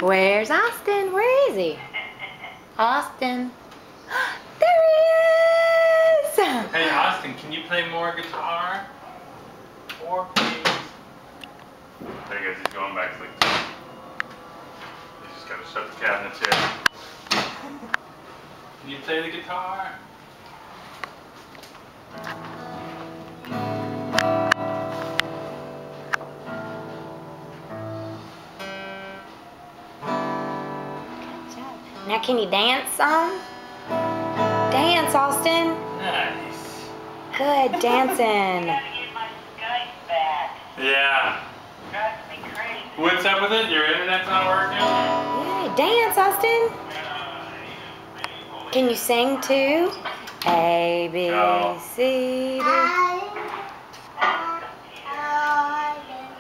Where's Austin? Where is he? Austin. There he is! Hey Austin, can you play more guitar? Or please? There he goes, he's going back to the... He's just gotta shut the cabinets here. Can you play the guitar? Now can you dance some? Dance, Austin. Nice. Good dancing. Yeah. What's up with it? Your internet's not working? Yeah, dance, Austin. Can you sing too? A, B, C, D.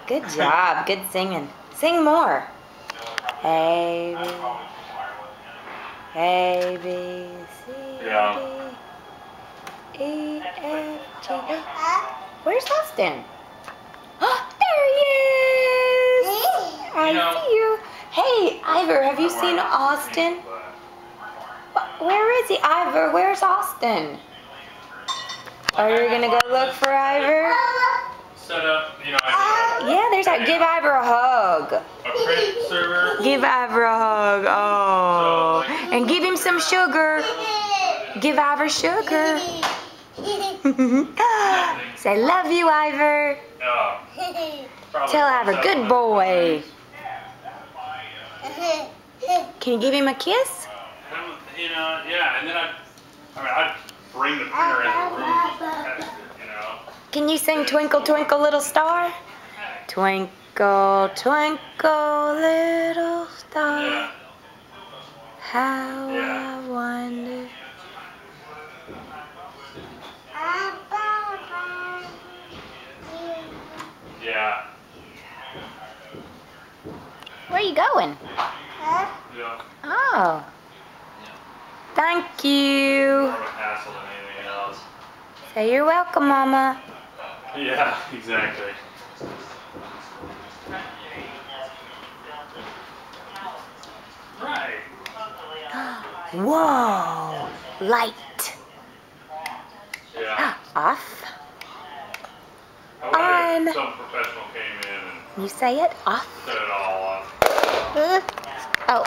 Good job. Good singing. Sing more. A, B, C, D, E, F, G. Where's Austin? Oh, there he is! I see you. Hey, Ivor, have you seen Austin? Where is he? Ivor, where's Austin? Are you gonna go look for Ivor? Set up, Yeah, there's that. Give Ivor a hug. a print server. Give Ivor a hug. Oh. And give him some sugar. Give Ivor sugar. Say, love you, Ivor. Tell Ivor, good boy. Can you give him a kiss? Yeah, and then I'd bring the printer in the room just to test it, Can you sing Twinkle, Twinkle, Little Star? Twinkle, twinkle, little star. Yeah. How I wonder. Yeah. Where are you going? Yeah. Oh. Thank you. More of a hassle than anything else. Say you're welcome, Mama. Yeah, exactly. Right. Whoa. Light. Yeah. Off. I wonder On. if some professional came in and You say it. Off. set it all off. Oh.